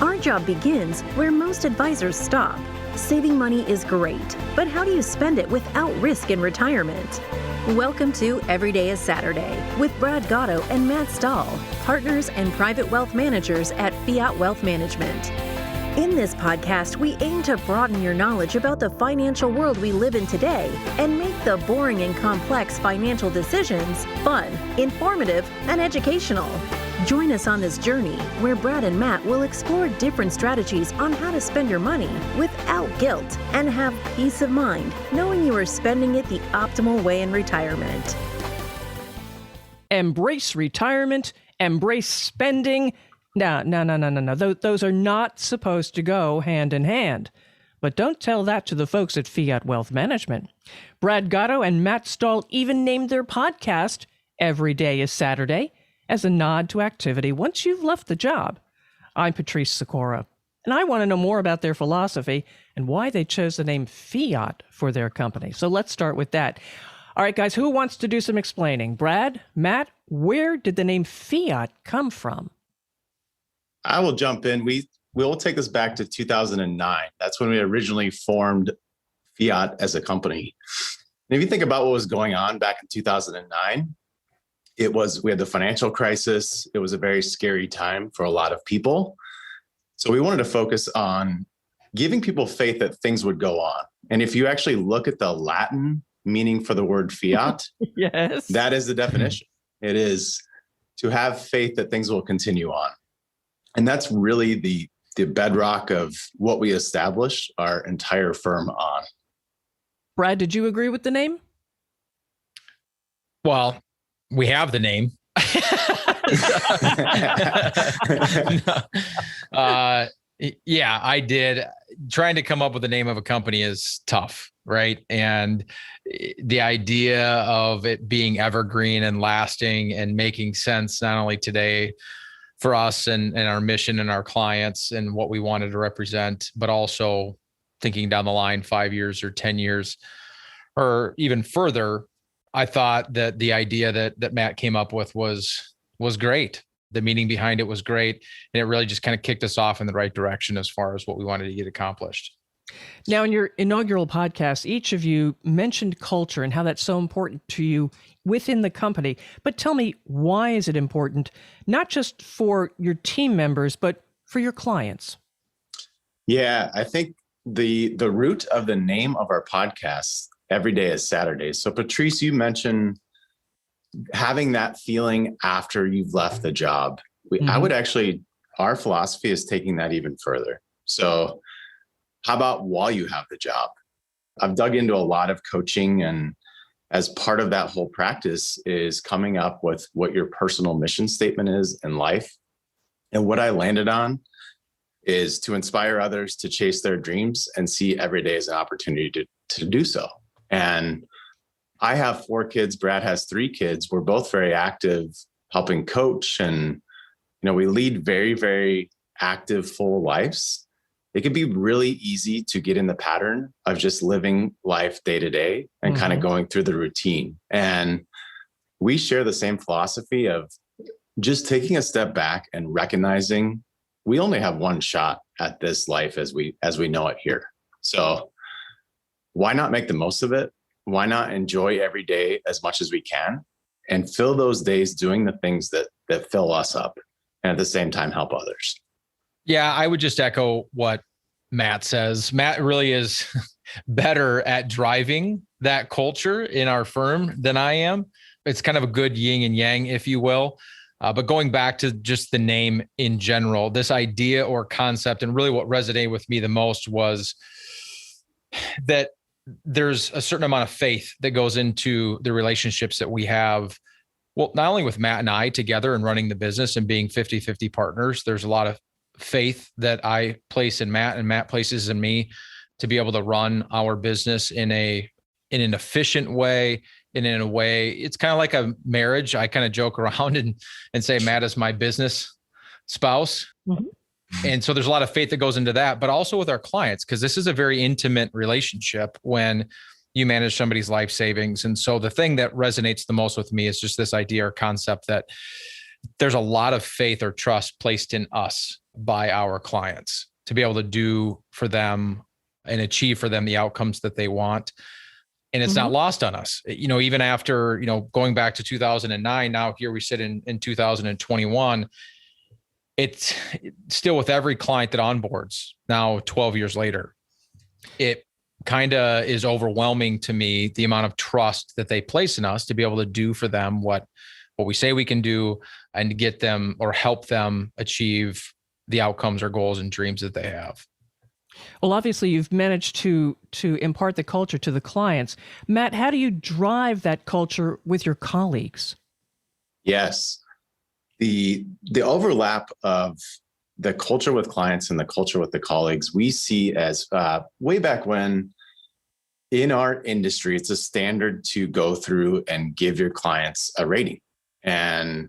Our job begins where most advisors stop. Saving money is great, but how do you spend it without risk in retirement? Welcome to Every Day is Saturday with Brad Gotto and Matt Stahl, partners and private wealth managers at Fiat Wealth Management. In this podcast, we aim to broaden your knowledge about the financial world we live in today and make the boring and complex financial decisions fun, informative, and educational. Join us on this journey where Brad and Matt will explore different strategies on how to spend your money without guilt and have peace of mind knowing you are spending it the optimal way in retirement. Embrace retirement, embrace spending. No. Those are not supposed to go hand in hand. But don't tell that to the folks at Fiat Wealth Management. Brad Gotto and Matt Stahl even named their podcast Every Day is Saturday as a nod to activity once you've left the job. I'm Patrice Sikora, and I want to know more about their philosophy and why they chose the name Fiat for their company. So let's start with that. All right, guys, who wants to do some explaining? Brad, Matt, where did the name Fiat come from? I will jump in. We'll take this back to 2009. That's when we originally formed Fiat as a company. And if you think about what was going on back in 2009, we had the financial crisis. It was a very scary time for a lot of people. So we wanted to focus on giving people faith that things would go on. And if you actually look at the Latin meaning for the word fiat, yes, that is the definition. It is to have faith that things will continue on. And that's really the bedrock of what we established our entire firm on. Brad, did you agree with the name? Well, we have the name. Yeah, I did. Trying to come up with the name of a company is tough, right? And the idea of it being evergreen and lasting and making sense, not only today for us and our mission and our clients and what we wanted to represent, but also thinking down the line 5 years or 10 years or even further. I thought that the idea that Matt came up with was great. The meaning behind it was great. And it really just kind of kicked us off in the right direction as far as what we wanted to get accomplished. Now, in your inaugural podcast, each of you mentioned culture and how that's so important to you within the company. But tell me, why is it important, not just for your team members, but for your clients? Yeah, I think the root of the name of our podcast, Every Day is Saturday. So Patrice, you mentioned having that feeling after you've left the job. I would actually, our philosophy is taking that even further. So how about while you have the job? I've dug into a lot of coaching, and as part of that whole practice is coming up with what your personal mission statement is in life. And what I landed on is to inspire others to chase their dreams and see every day as an opportunity to do so. And I have 4 kids. Brad has 3 kids. We're both very active, helping coach. And, we lead very, very active, full lives. It can be really easy to get in the pattern of just living life day to day and kind of going through the routine. And we share the same philosophy of just taking a step back and recognizing we only have one shot at this life as we know it here. So why not make the most of it? Why not enjoy every day as much as we can and fill those days doing the things that fill us up and at the same time help others? Yeah, I would just echo what Matt says. Matt really is better at driving that culture in our firm than I am. It's kind of a good yin and yang, if you will. But going back to just the name in general, this idea or concept, and really what resonated with me the most was that there's a certain amount of faith that goes into the relationships that we have. Well, not only with Matt and I together and running the business and being 50-50 partners, there's a lot of faith that I place in Matt and Matt places in me to be able to run our business in an efficient way and in a way, it's kind of like a marriage. I kind of joke around and say Matt is my business spouse. Mm-hmm. And so there's a lot of faith that goes into that, but also with our clients, because this is a very intimate relationship when you manage somebody's life savings. And so the thing that resonates the most with me is just this idea or concept that there's a lot of faith or trust placed in us by our clients to be able to do for them and achieve for them the outcomes that they want. And it's not lost on us, even after, going back to 2009, now here we sit in 2021, it's still with every client that onboards now 12 years later, it kind of is overwhelming to me, the amount of trust that they place in us to be able to do for them what we say we can do and get them or help them achieve the outcomes or goals and dreams that they have. Well, obviously, you've managed to impart the culture to the clients. Matt, how do you drive that culture with your colleagues? Yes. The overlap of the culture with clients and the culture with the colleagues, we see as way back when in our industry, it's a standard to go through and give your clients a rating. And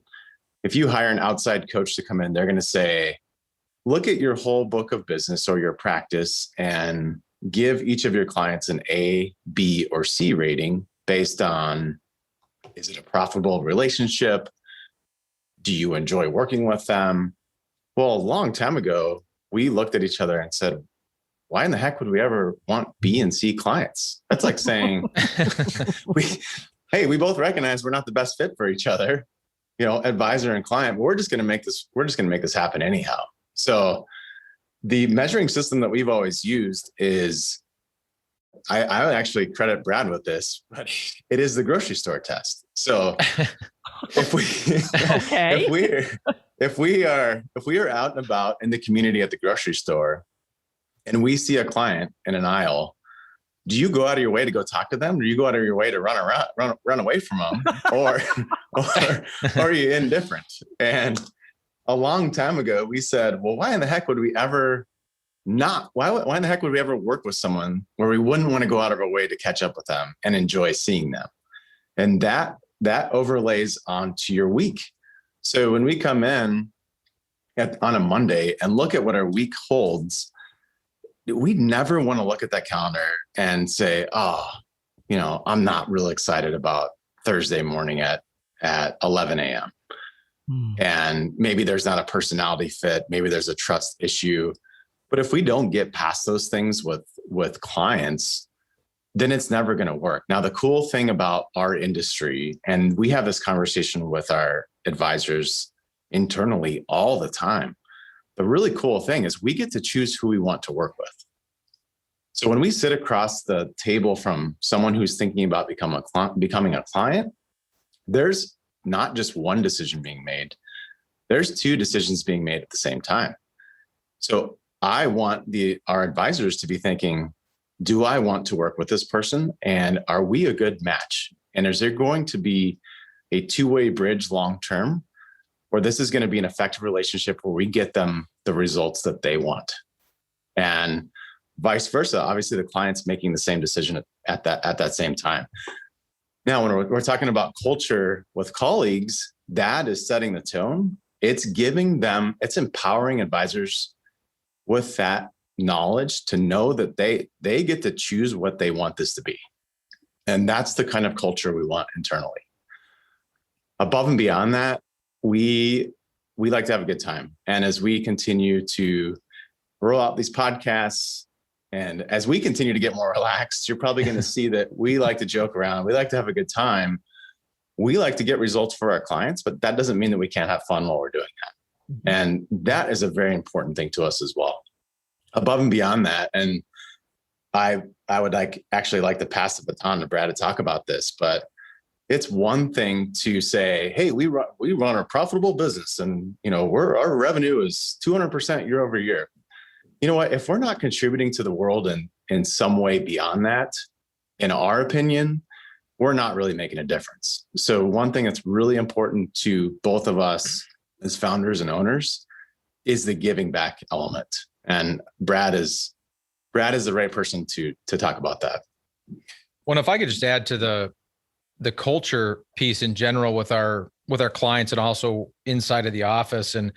if you hire an outside coach to come in, they're going to say, look at your whole book of business or your practice and give each of your clients an A, B, or C rating based on, is it a profitable relationship? Do you enjoy working with them? Well, a long time ago, we looked at each other and said, why in the heck would we ever want B and C clients? That's like saying, we both recognize we're not the best fit for each other, advisor and client, but we're just going to make this happen anyhow. So the measuring system that we've always used is, I actually credit Brad with this, but it is the grocery store test. So if we are out and about in the community at the grocery store and we see a client in an aisle, do you go out of your way to go talk to them? Or do you go out of your way to run away from them? or are you indifferent? And a long time ago, we said, well, why in the heck would we ever why in the heck would we ever work with someone where we wouldn't want to go out of our way to catch up with them and enjoy seeing them? And that overlays onto your week. So when we come in on a Monday and look at what our week holds, we never want to look at that calendar and say, I'm not real excited about Thursday morning at 11 a.m. And maybe there's not a personality fit. Maybe there's a trust issue. But if we don't get past those things with clients, then it's never going to work. Now, the cool thing about our industry, and we have this conversation with our advisors internally all the time, the really cool thing is we get to choose who we want to work with. So when we sit across the table from someone who's thinking about becoming a client, there's not just one decision being made. There's two decisions being made at the same time. So I want our advisors to be thinking, do I want to work with this person? And are we a good match? And is there going to be a two-way bridge long-term, or this is going to be an effective relationship where we get them the results that they want? And vice versa. Obviously, the client's making the same decision at that same time. Now, when we're talking about culture with colleagues, that is setting the tone. It's empowering advisors with that knowledge to know that they get to choose what they want this to be. And that's the kind of culture we want internally. Above and beyond that, we like to have a good time. And as we continue to roll out these podcasts, and as we continue to get more relaxed, you're probably going to see that we like to joke around. We like to have a good time. We like to get results for our clients, but that doesn't mean that we can't have fun while we're doing that. And that is a very important thing to us as well. Above and beyond that, and I would actually like to pass the baton to Brad to talk about this, but it's one thing to say, hey, we run a profitable business and our revenue is 200% year over year. You know what? If we're not contributing to the world in some way beyond that, in our opinion, we're not really making a difference. So one thing that's really important to both of us as founders and owners is the giving back element. And Brad is the right person to talk about that. Well, if I could just add to the culture piece in general with our clients and also inside of the office and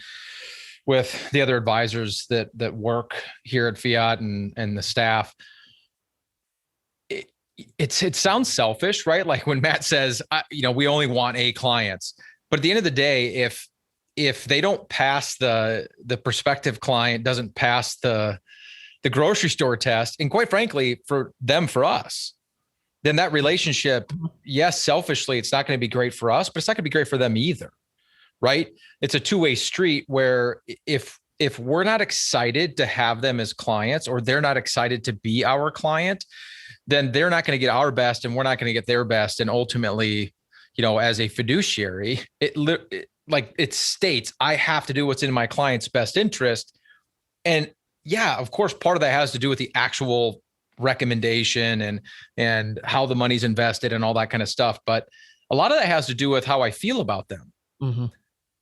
with the other advisors that work here at Fiat and the staff, it sounds selfish, right? Like when Matt says, we only want A clients, but at the end of the day, if if they don't pass the prospective client doesn't pass the grocery store test, and quite frankly, for us, then that relationship, yes, selfishly, it's not going to be great for us, but it's not going to be great for them either, right? It's a two-way street where if we're not excited to have them as clients, or they're not excited to be our client, then they're not going to get our best and we're not going to get their best. And ultimately, as a fiduciary, it states, I have to do what's in my client's best interest. And yeah, of course, part of that has to do with the actual recommendation and how the money's invested and all that kind of stuff. But a lot of that has to do with how I feel about them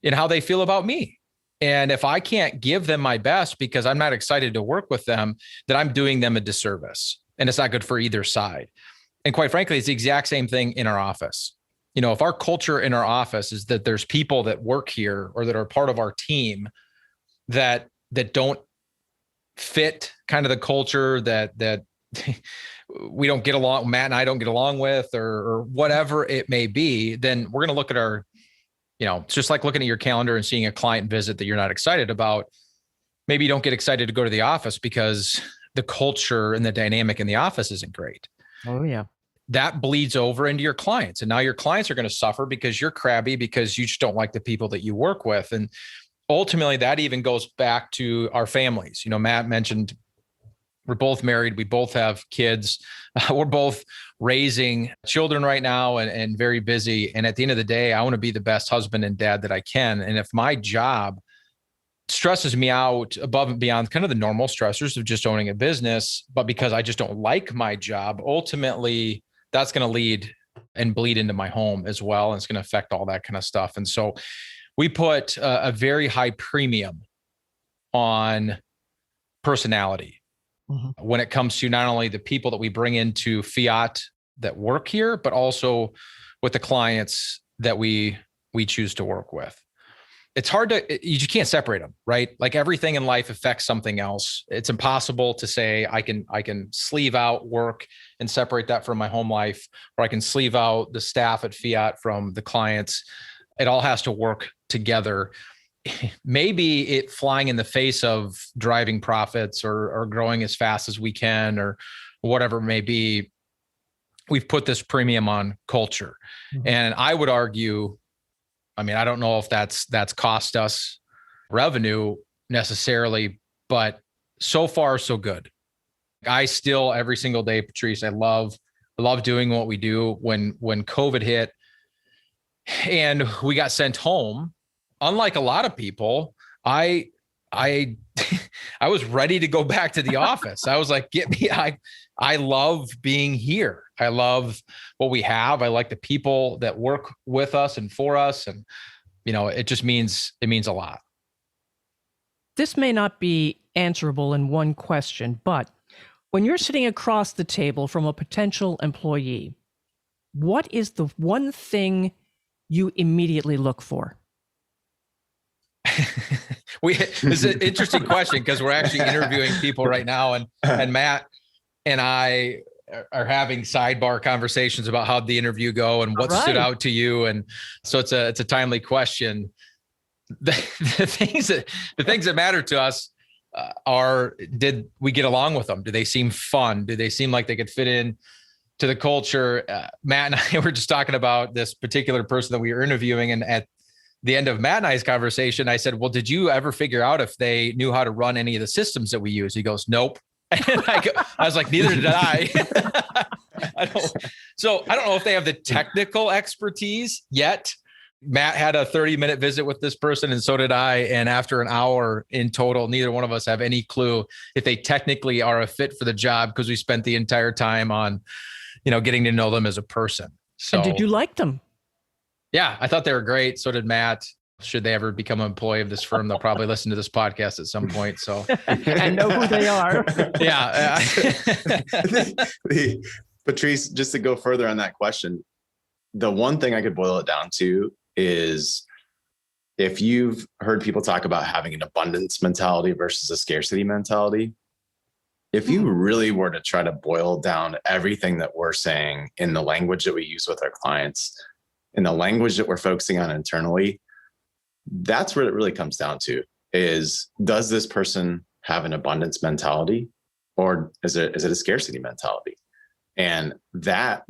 and how they feel about me. And if I can't give them my best because I'm not excited to work with them, then I'm doing them a disservice, and it's not good for either side. And quite frankly, it's the exact same thing in our office. If our culture in our office is that there's people that work here or that are part of our team that don't fit kind of the culture that we don't get along, Matt and I don't get along with, or whatever it may be, then we're going to look at it's just like looking at your calendar and seeing a client visit that you're not excited about. Maybe you don't get excited to go to the office because the culture and the dynamic in the office isn't great. Oh, yeah. That bleeds over into your clients. And now your clients are going to suffer because you're crabby, because you just don't like the people that you work with. And ultimately, that even goes back to our families. Matt mentioned we're both married. We both have kids. We're both raising children right now and very busy. And at the end of the day, I want to be the best husband and dad that I can. And if my job stresses me out above and beyond kind of the normal stressors of just owning a business, but because I just don't like my job, ultimately that's going to lead and bleed into my home as well. And it's going to affect all that kind of stuff. And so we put a very high premium on personality when it comes to not only the people that we bring into Fiat that work here, but also with the clients that we choose to work with. It's hard you can't separate them, right? Like everything in life affects something else. It's impossible to say I can sleeve out work and separate that from my home life, or I can sleeve out the staff at Fiat from the clients. It all has to work together. Maybe it flying in the face of driving profits or growing as fast as we can, or whatever it may be. We've put this premium on culture. And I would argue, I don't know if that's cost us revenue necessarily, but so far so good. I still, every single day, Patrice, I love doing what we do. When COVID hit and we got sent home, unlike a lot of people, I was ready to go back to the office. I was like, get me. I love being here. I love what we have. I like the people that work with us and for us. And, it means a lot. This may not be answerable in one question, but when you're sitting across the table from a potential employee, what is the one thing you immediately look for? This is an interesting question because we're actually interviewing people right now, and Matt and I are having sidebar conversations about how'd the interview go and what stood out to you. And so it's a timely question. The things that matter to us are, did we get along with them? Do they seem fun? Do they seem like they could fit in to the culture? Matt and I were just talking about this particular person that we were interviewing, and at the end of Matt and I's conversation, I said, well, did you ever figure out if they knew how to run any of the systems that we use? He goes, nope. And I was like, neither did I. I don't know if they have the technical expertise yet. Matt had a 30-minute visit with this person, and so did I. And after an hour in total, neither one of us have any clue if they technically are a fit for the job, because we spent the entire time on, getting to know them as a person. So, and did you like them? Yeah, I thought they were great. So did Matt. Should they ever become an employee of this firm, they'll probably listen to this podcast at some point. So and know who they are. Yeah. Patrice, just to go further on that question, the one thing I could boil it down to is, if you've heard people talk about having an abundance mentality versus a scarcity mentality, if you really were to try to boil down everything that we're saying in the language that we use with our clients, in the language that we're focusing on internally, that's what it really comes down to is, does this person have an abundance mentality, or is it a scarcity mentality? And that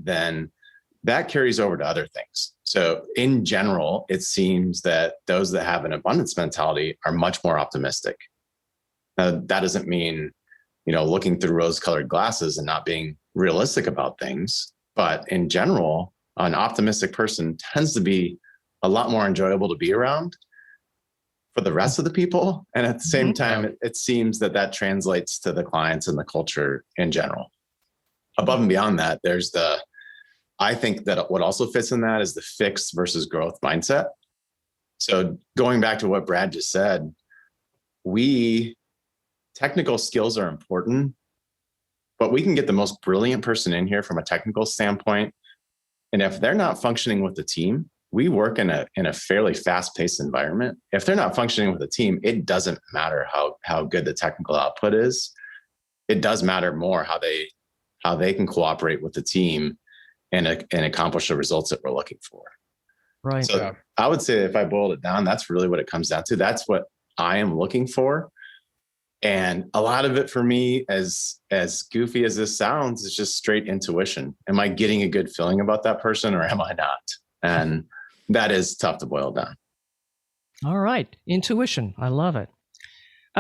carries over to other things. So in general, it seems that those that have an abundance mentality are much more optimistic. Now, that doesn't mean, looking through rose-colored glasses and not being realistic about things. But in general, an optimistic person tends to be a lot more enjoyable to be around for the rest of the people. And at the same time, it seems that translates to the clients and the culture in general. Above and beyond that, I think that what also fits in that is the fixed versus growth mindset. So going back to what Brad just said, technical skills are important, but we can get the most brilliant person in here from a technical standpoint. And if they're not functioning with the team, we work in a fairly fast-paced environment. If they're not functioning with the team, it doesn't matter how good the technical output is. It does matter more how they can cooperate with the team and accomplish the results that we're looking for. Right. So I would say, if I boiled it down, that's really what it comes down to. That's what I am looking for. And a lot of it for me, as goofy as this sounds, is just straight intuition. Am I getting a good feeling about that person, or am I not? And that is tough to boil down. All right. Intuition. I love it.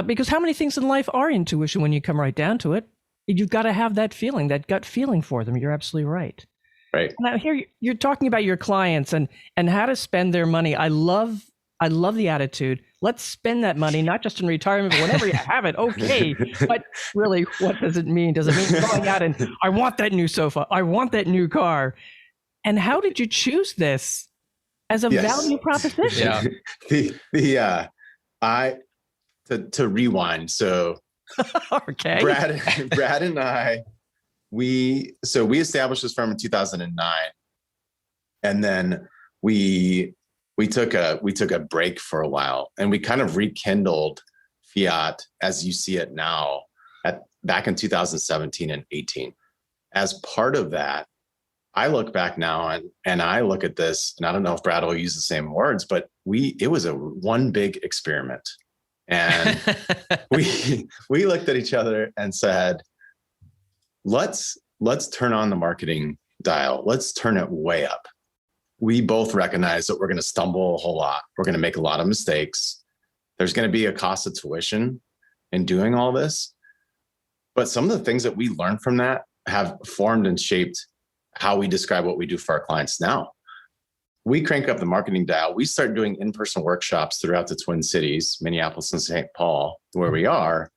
Because how many things in life are intuition when you come right down to it? You've got to have that feeling, that gut feeling for them. You're absolutely right. Right. Now here you're talking about your clients and how to spend their money. I love the attitude. Let's spend that money, not just in retirement, but whenever you have it. Okay. But really, what does it mean? Does it mean going out and, I want that new sofa, I want that new car? And how did you choose this as a value proposition? Yeah. To rewind. So okay. Brad and I, we established this firm in 2009, and then we took a break for a while, and we kind of rekindled Fiat as you see it now back in 2017 and 18. As part of that, I look back now and I look at this, and I don't know if Brad will use the same words, but it was one big experiment. And we looked at each other and said, let's turn on the marketing dial. Let's turn it way up. We both recognize that we're going to stumble a whole lot. We're going to make a lot of mistakes. There's going to be a cost of tuition in doing all this. But some of the things that we learned from that have formed and shaped how we describe what we do for our clients now. We crank up the marketing dial. We start doing in-person workshops throughout the Twin Cities, Minneapolis and St. Paul, where we are.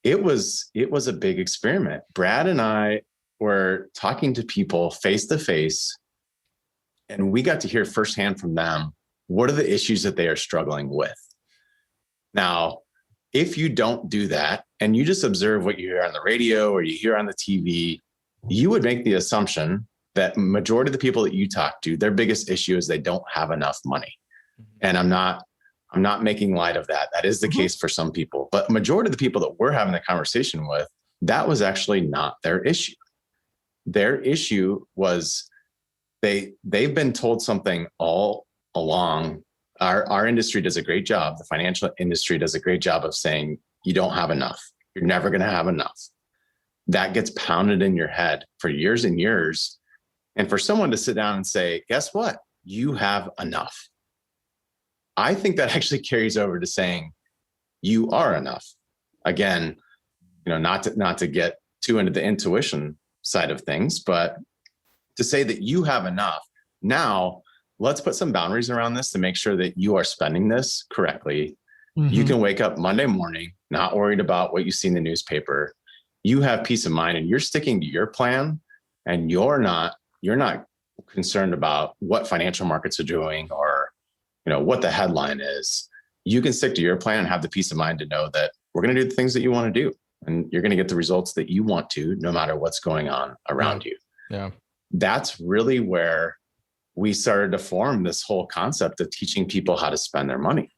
It was a big experiment. Brad and I were talking to people face to face, and we got to hear firsthand from them, what are the issues that they are struggling with? Now, if you don't do that and you just observe what you hear on the radio or you hear on the TV, you would make the assumption that majority of the people that you talk to, their biggest issue is they don't have enough money. And I'm not making light of that. That is the case for some people, but majority of the people that we're having the conversation with, that was actually not their issue. Their issue was they've been told something all along. Our industry does a great job. The financial industry does a great job of saying, you don't have enough. You're never going to have enough. That gets pounded in your head for years and years. And for someone to sit down and say, guess what? You have enough. I think that actually carries over to saying you are enough. Again, not to get too into the intuition side of things, but to say that you have enough. Now, let's put some boundaries around this to make sure that you are spending this correctly. Mm-hmm. You can wake up Monday morning, not worried about what you see in the newspaper. You have peace of mind and you're sticking to your plan, and you're not concerned about what financial markets are doing or, what the headline is. You can stick to your plan and have the peace of mind to know that we're going to do the things that you want to do, and you're going to get the results that you want to, no matter what's going on around you. Yeah. That's really where we started to form this whole concept of teaching people how to spend their money.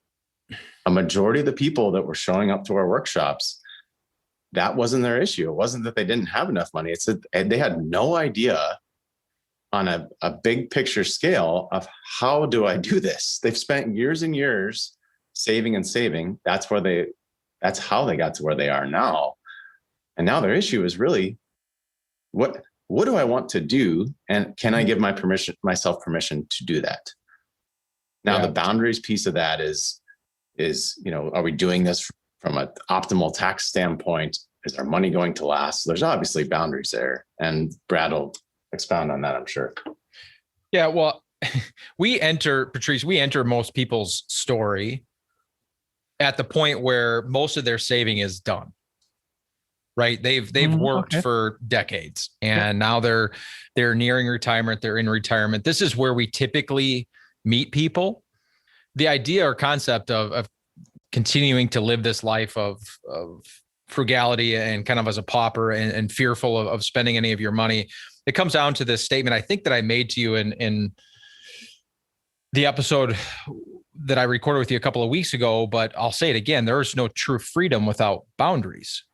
A majority of the people that were showing up to our workshops, that wasn't their issue. It wasn't that they didn't have enough money. It's that they had no idea on a big picture scale of how do I do this? They've spent years and years saving and saving. That's how they got to where they are now. And now their issue is really, what do I want to do? And can I give myself permission to do that? Now, the boundaries piece of that is, are we doing this from an optimal tax standpoint? Is our money going to last? So there's obviously boundaries there. And Brad will expound on that, I'm sure. Yeah, well, Patrice, we enter most people's story at the point where most of their saving is done. Right. They've worked for decades, and now they're nearing retirement. They're in retirement. This is where we typically meet people. The idea or concept of continuing to live this life of frugality and kind of as a pauper and fearful of spending any of your money, it comes down to this statement I think that I made to you in the episode that I recorded with you a couple of weeks ago, but I'll say it again. There is no true freedom without boundaries.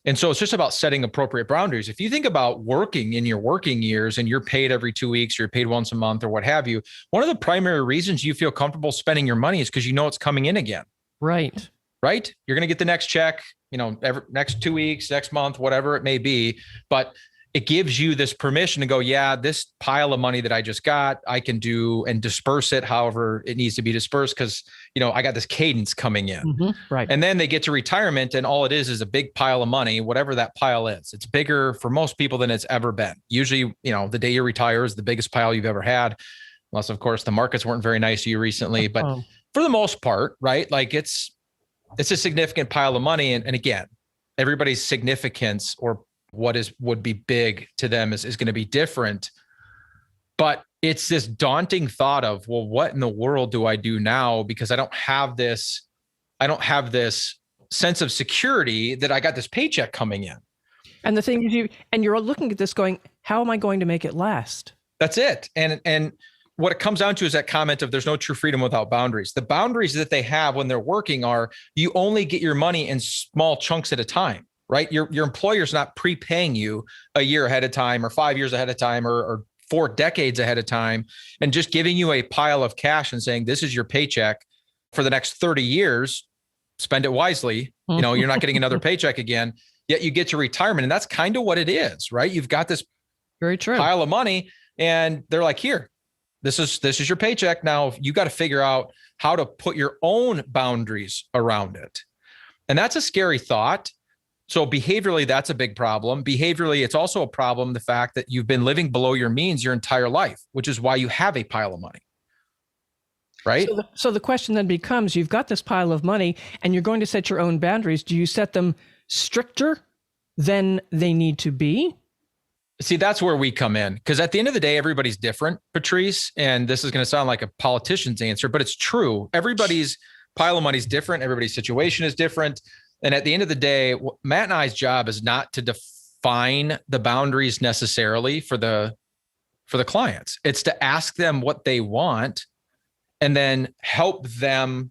And so it's just about setting appropriate boundaries. If you think about working in your working years and you're paid every 2 weeks, you're paid once a month or what have you, one of the primary reasons you feel comfortable spending your money is because you know it's coming in again. Right. Right. You're going to get the next check, next 2 weeks, next month, whatever it may be. But it gives you this permission to go, yeah, this pile of money that I just got, I can do and disperse it however it needs to be dispersed because, I got this cadence coming in. Mm-hmm. Right. And then they get to retirement and all it is a big pile of money, whatever that pile is. It's bigger for most people than it's ever been. Usually, the day you retire is the biggest pile you've ever had. Unless, of course, the markets weren't very nice to you recently. But for the most part, right, like it's a significant pile of money. And again, everybody's significance or would be big to them is going to be different. But it's this daunting thought of, well, what in the world do I do now? Because I don't have this sense of security that I got this paycheck coming in. And the thing is, you're looking at this going, how am I going to make it last? That's it. And what it comes down to is that comment of there's no true freedom without boundaries. The boundaries that they have when they're working are you only get your money in small chunks at a time. Right? Your employer's not prepaying you a year ahead of time or 5 years ahead of time or 4 decades ahead of time and just giving you a pile of cash and saying, this is your paycheck for the next 30 years, spend it wisely. You're not getting another paycheck again, yet you get to retirement. And that's kind of what it is, right? You've got this very true pile of money and they're like, here, this is your paycheck. Now you got to figure out how to put your own boundaries around it. And that's a scary thought. So behaviorally, that's a big problem. Behaviorally, it's also a problem, the fact that you've been living below your means your entire life, which is why you have a pile of money. Right? So the question then becomes, you've got this pile of money and you're going to set your own boundaries. Do you set them stricter than they need to be? See, that's where we come in. Because at the end of the day, everybody's different, Patrice. And this is going to sound like a politician's answer, but it's true. Everybody's pile of money is different. Everybody's situation is different. And at the end of the day, Matt and I's job is not to define the boundaries necessarily for the clients. It's to ask them what they want and then help them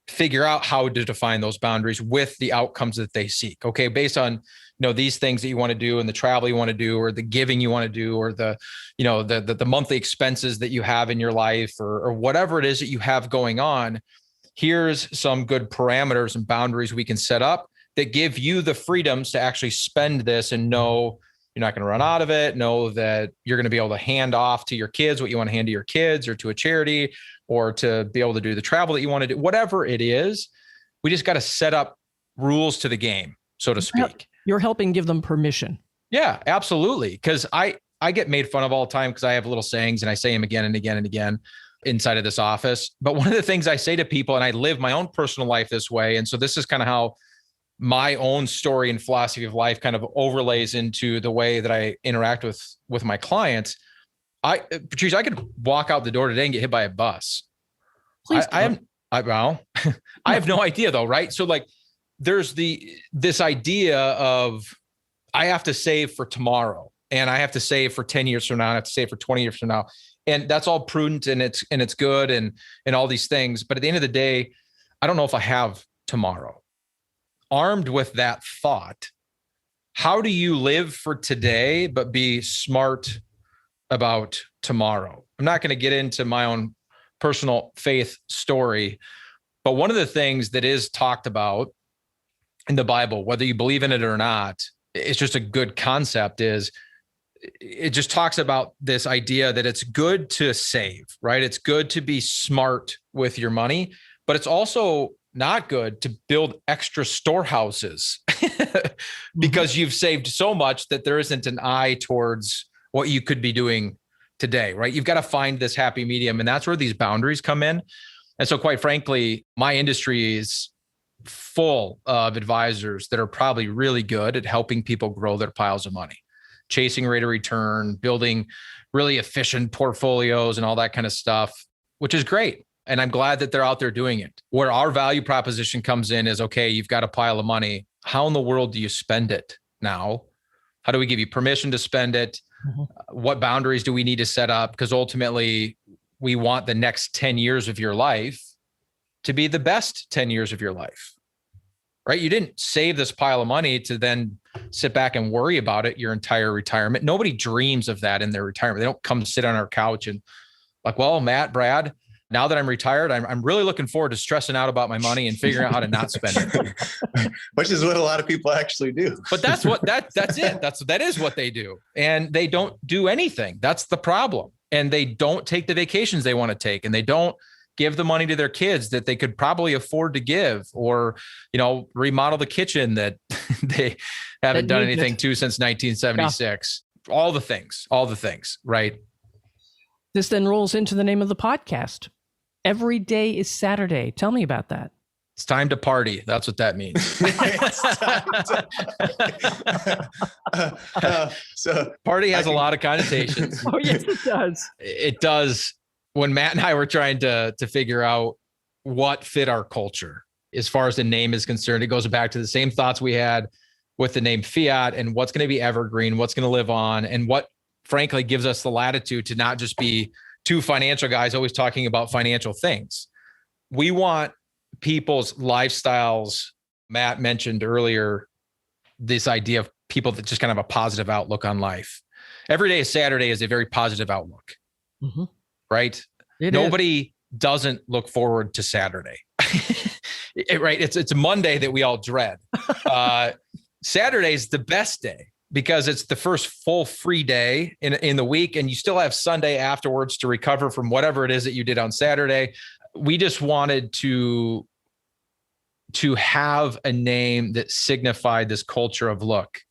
figure out how to define those boundaries with the outcomes that they seek. Okay, based on these things that you want to do and the travel you want to do or the giving you want to do or the monthly expenses that you have in your life or whatever it is that you have going on. Here's some good parameters and boundaries we can set up that give you the freedoms to actually spend this and know you're not going to run out of it. Know that you're going to be able to hand off to your kids what you want to hand to your kids or to a charity or to be able to do the travel that you want to do, whatever it is. We just got to set up rules to the game, so to speak. You're helping give them permission. Yeah, absolutely. Because I get made fun of all the time because I have little sayings and I say them again and again and again inside of this office. But one of the things I say to people, and I live my own personal life this way. And so this is kind of how my own story and philosophy of life kind of overlays into the way that I interact with my clients. Patrice, I could walk out the door today and get hit by a bus. Please. I have no idea though. Right. So like there's this idea of I have to save for tomorrow and I have to save for 10 years from now. I have to save for 20 years from now. And that's all prudent and it's good and all these things. But at the end of the day, I don't know if I have tomorrow. Armed with that thought, how do you live for today, but be smart about tomorrow. I'm not going to get into my own personal faith story, but one of the things that is talked about in the Bible, whether you believe in it or not, it's just a good concept, is it just talks about this idea that it's good to save, right? It's good to be smart with your money, but it's also not good to build extra storehouses because you've saved so much that there isn't an eye towards what you could be doing today, right? You've got to find this happy medium, and that's where these boundaries come in. And so quite frankly, my industry is full of advisors that are probably really good at helping people grow their piles of money, chasing rate of return, building really efficient portfolios and all that kind of stuff, which is great. And I'm glad that they're out there doing it. Where our value proposition comes in is, okay, you've got a pile of money. How in the world do you spend it now? How do we give you permission to spend it? What boundaries do we need to set up? Because ultimately, we want the next 10 years of your life to be the best 10 years of your life, right? You didn't save this pile of money to then sit back and worry about it your entire retirement. Nobody dreams of that in their retirement. They don't come sit on our couch and like, well, Matt, Brad, now that I'm retired, I'm really looking forward to stressing out about my money and figuring out how to not spend it. Which is what a lot of people actually do. But that's it. That is what they do. And they don't do anything. That's the problem. And they don't take the vacations they want to take, and they don't give the money to their kids that they could probably afford to give, or, remodel the kitchen that they haven't done anything to since 1976. Yeah. All the things, right? This then rolls into the name of the podcast. Every day is Saturday. Tell me about that. It's time to party. That's what that means. So party has a lot of connotations. Oh, yes, it does. It does. When Matt and I were trying to figure out what fit our culture as far as the name is concerned, it goes back to the same thoughts we had with the name Fiat and what's going to be evergreen, what's going to live on, and what frankly gives us the latitude to not just be two financial guys always talking about financial things. We want people's lifestyles. Matt mentioned earlier this idea of people that just kind of have a positive outlook on life. Every day is Saturday is a very positive outlook, right? Nobody doesn't look forward to Saturday, right? It's a Monday that we all dread. Saturday is the best day, because it's the first full free day in the week, and you still have Sunday afterwards to recover from whatever it is that you did on Saturday. We just wanted to have a name that signified this culture of, look,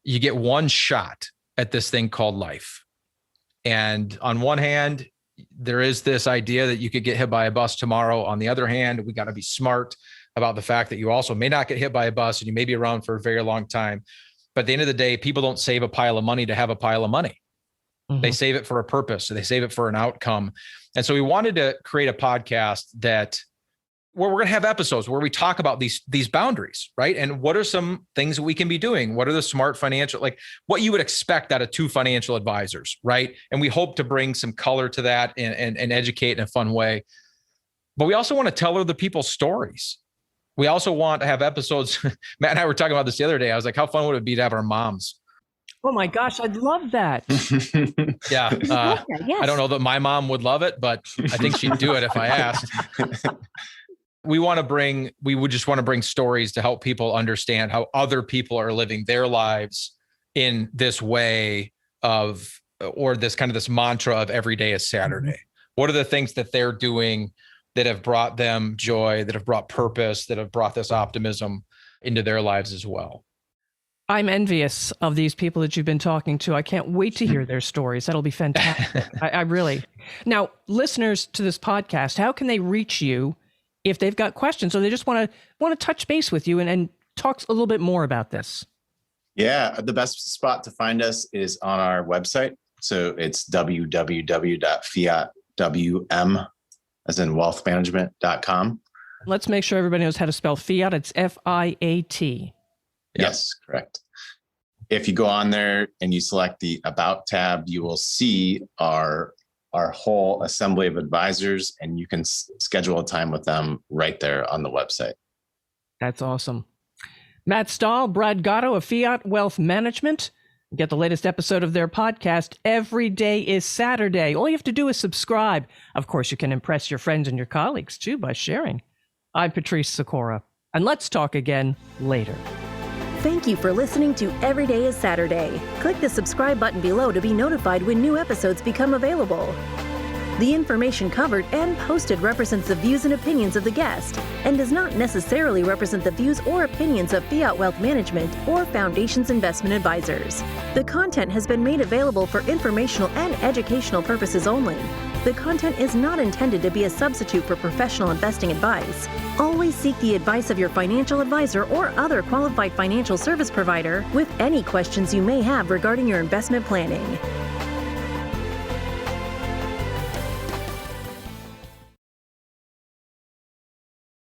you get one shot at this thing called life. And on one hand, there is this idea that you could get hit by a bus tomorrow. On the other hand, we got to be smart about the fact that you also may not get hit by a bus and you may be around for a very long time. But at the end of the day, people don't save a pile of money to have a pile of money. They save it for a purpose. So they save it for an outcome. And so we wanted to create a podcast where we're going to have episodes where we talk about these boundaries, right? And what are some things that we can be doing? What are the smart financial, like what you would expect out of two financial advisors, right? And we hope to bring some color to that and educate in a fun way. But we also want to tell other people's stories. We also want to have episodes. Matt and I were talking about this the other day. I was like, how fun would it be to have our moms? Oh my gosh, I'd love that. Yeah. Yes. I don't know that my mom would love it, but I think she'd do it if I asked. We would just want to bring stories to help people understand how other people are living their lives in this way or this mantra of every day is Saturday. What are the things that they're doing that have brought them joy, that have brought purpose, that have brought this optimism into their lives as well? I'm envious of these people that you've been talking to. I can't wait to hear their stories. That'll be fantastic. I really. Now, listeners to this podcast, how can they reach you if they've got questions or they just want to touch base with you and talk a little bit more about this? Yeah, the best spot to find us is on our website. So it's www.fiatwm, as in wealthmanagement.com. Let's make sure everybody knows how to spell Fiat. It's F-I-A-T. Yes, correct. If you go on there and you select the About tab, you will see our whole assembly of advisors, and you can schedule a time with them right there on the website. That's awesome. Matt Stahl, Brad Gotto of Fiat Wealth Management. Get the latest episode of their podcast every day is Saturday. All you have to do is subscribe. Of course, you can impress your friends and your colleagues, too, by sharing. I'm Patrice Sikora, and let's talk again later. Thank you for listening to Every Day is Saturday. Click the subscribe button below to be notified when new episodes become available. The information covered and posted represents the views and opinions of the guest and does not necessarily represent the views or opinions of Fiat Wealth Management or Foundation's investment advisors. The content has been made available for informational and educational purposes only. The content is not intended to be a substitute for professional investing advice. Always seek the advice of your financial advisor or other qualified financial service provider with any questions you may have regarding your investment planning.